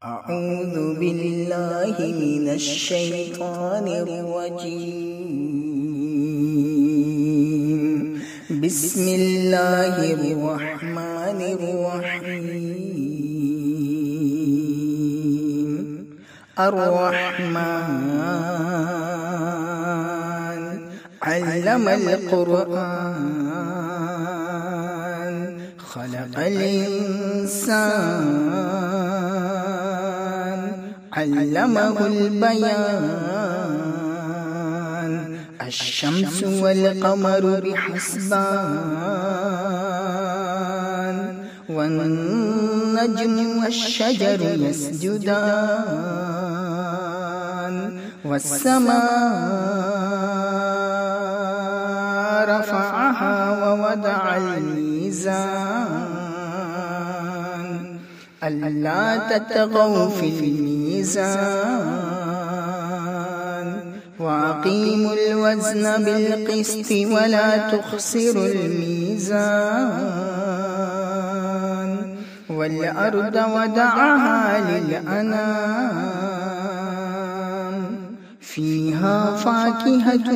أعوذ بالله من الشيطان الرجيم. بسم الله الرحمن الرحيم. الرحمن علم القرآن خلق الإنسان علمه البيان. الشمس والقمر بحسبان والنجم والشجر يسجدان والسماء رفعها ووضع الميزان ألا تطغوا في الميزان وأقيموا الوزن بالقسط ولا تخسروا الميزان. والأرض وضعها للأنام فيها فاكهة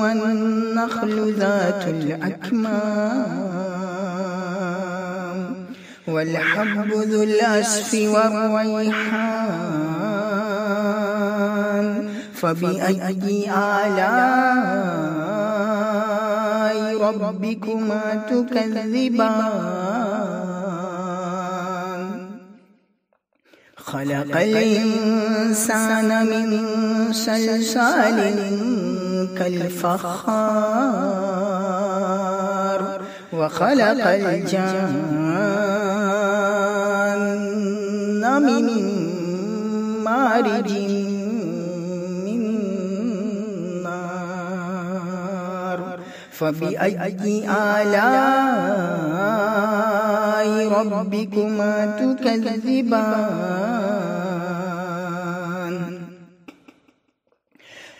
والنخل ذات الأكمام والحب ذو العصف والريحان. فبأي آلاء ربكما تكذبان. خلق الإنسان من صلصال كالفخار وخلق الجن من مارج من نار. فبأي آلاء ربكما تكذبان.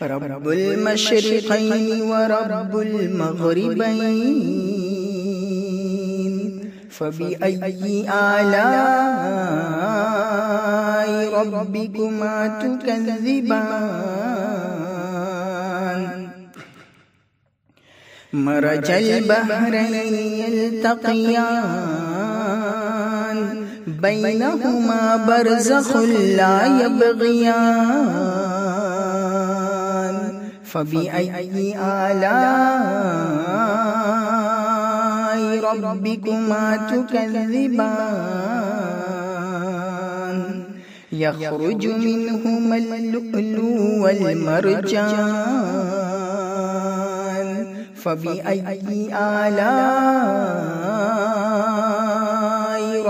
رب المشرقين ورب المغربين. فبأي آلاء ربكما تكذبان. مرج البحرين يلتقيان بينهما برزخ لا يبغيان. فبأي آلاء ربكما تكذبان. يخرج منهما اللؤلؤ والمرجان. فبأي آلاء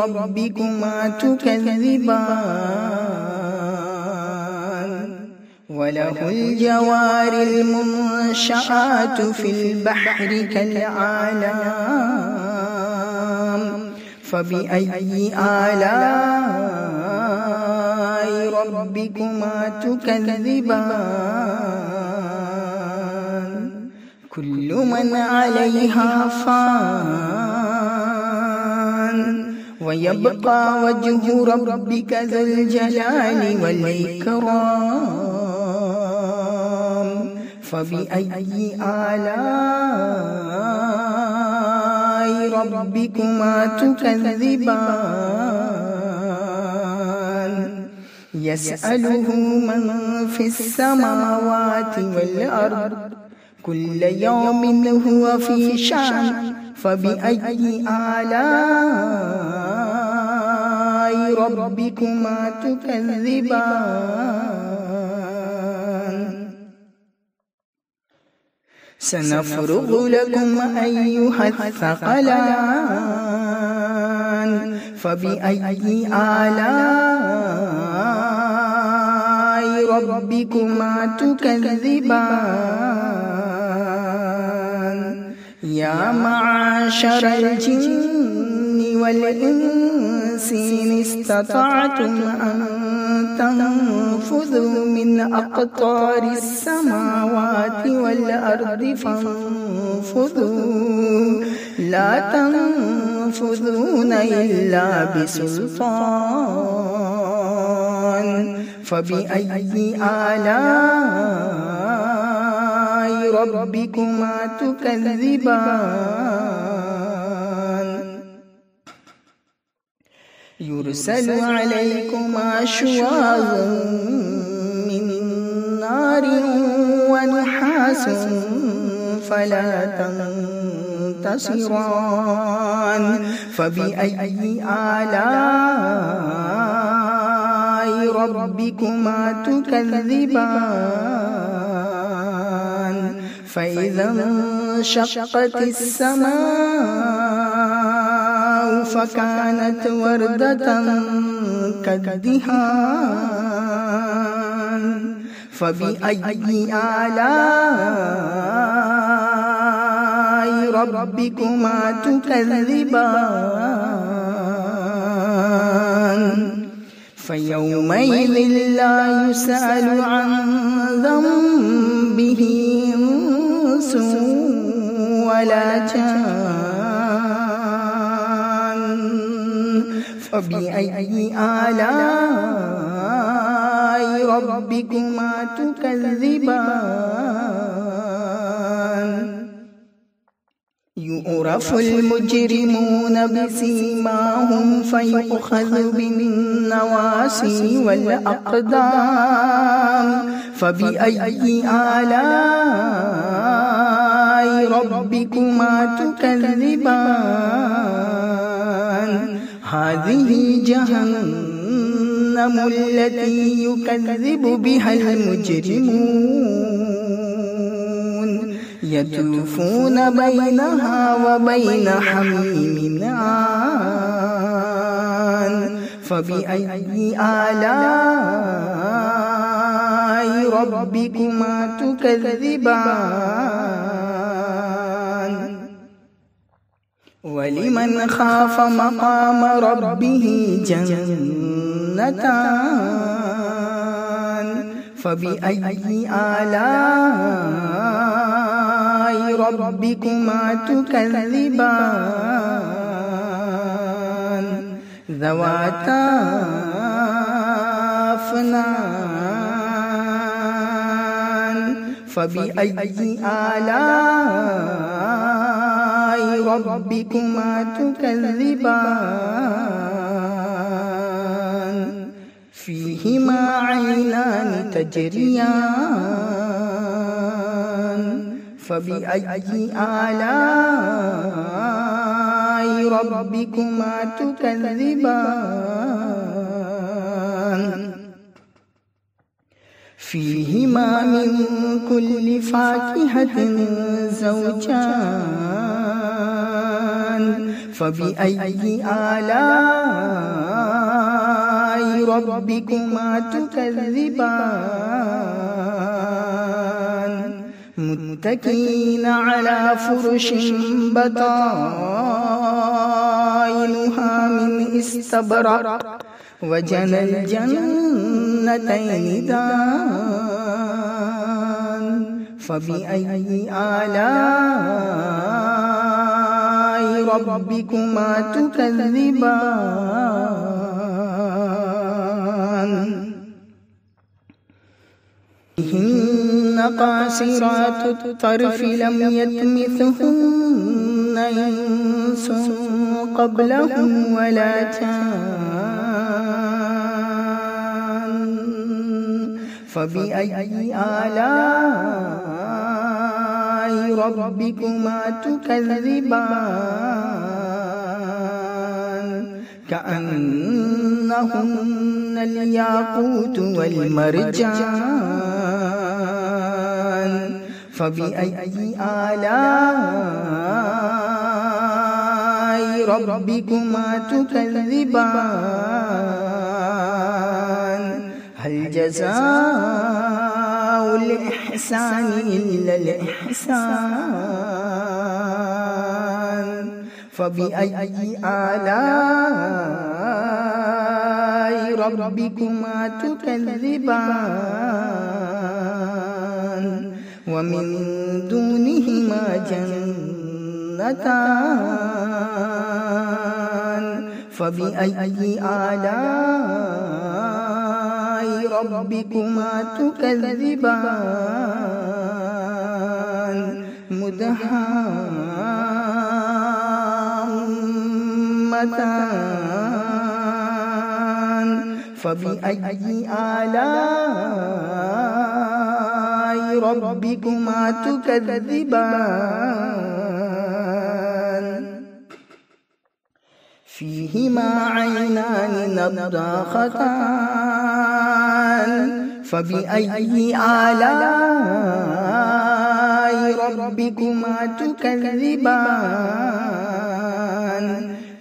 ربكما تكذبان. وله الجوار المنشآت في البحر كالأعلام. فبأي آلاء ربكما تكذبان. كل من عليها فان ويبقى وجه ربك ذو الجلال والإكرام. فبأي آلاء ربكما تكذبان. يسأله من في السماوات والأرض كل يوم هو في شأن. فبأي آلاء ربكما تكذبان. سنفرغ لكم أيها الثقلان. فبأي آلاء ربكما تكذبان. يا معشر الجن والإنس إن استطعتم أن تنفذوا من أقطار السماوات والأرض فانفذوا لا تنفذون إلا بسلطان فبأي آلاء ربكما تكذبان يرسل عليكما شواظ من نار ونحاس فلا تنتصران فبأي آلاء ربكما تكذبان فإذا انشقت السماء فكانت وردة كالدهان فبأي آلاء ربكما تكذبان فيومئذ لا يسأل عن ذنبه إنس ولا جان فبأي آلاء ربكما تكذبان يعرف المجرمون بسيماهم فيؤخذ بالنواصي والأقدام فبأي آلاء ربكما تكذبان هذه جهنم التي يكذب بها المجرمون يطوفون بينها وبين حميم آن فبأي آلاء ربكما تكذبان ولمن خاف مقام ربه جنتان فبأي آلاء ربكما تكذبان ذواتا أفنان فبأي آلاء ربكما تكذبان فيهما عينان تجريان فبأي آلاء ربكما تكذبان فيهما من كل فاكهة زوجان فبأي آلاء ربكما تكذبان متكئين على فرش بطائنها من استبرق وجنى الجنتين دان فبأي آلاء ربكما تكذبان هن قاصرات الطرف لم يطمثهن إنس قبلهم ولا جان فبأي آلاء ربكما تكذبان كأنهن الياقوت والمرجان فبأي آلاء ربكما تكذبان هل جزاء الإحسان إلا الإحسان فبأي آلاء ربكما تكذبان ومن دونهما جنتان جنتان فبأي آلاء ربكما تكذبان مدهامتان فبأي آلاء ربكما تكذبان فيهما عينان نضاختان فبأي آلاء ربكما تكذبان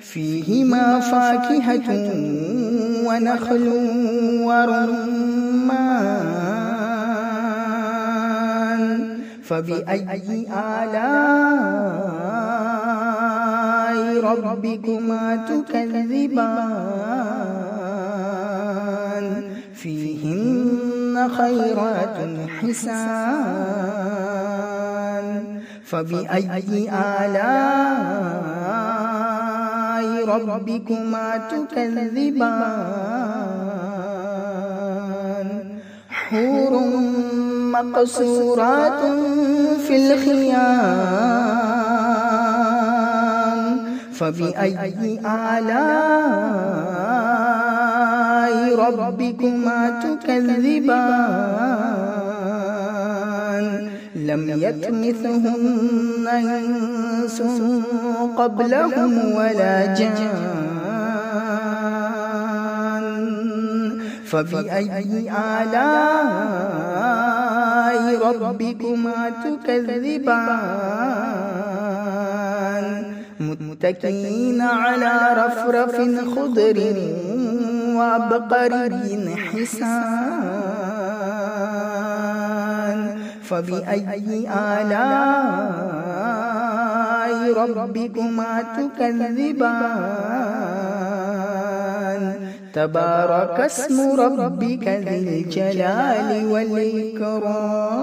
فيهما فاكهة ونخل ورمان فبأي آلاء ربكما تكذبان فيهن خيرات حسان فبأي آلاء ربكما تكذبان حور مقصورات في الخيام فبأي آلاء ربكما تكذبان لم يطمثهن إنس قبلهم ولا جان فبأي آلاء ربكما تكذبان متكئين على رفرف خضر وعبقري حسان فبأي آلاء ربكما تكذبان تبارك اسم ربك ذي الجلال والإكرام.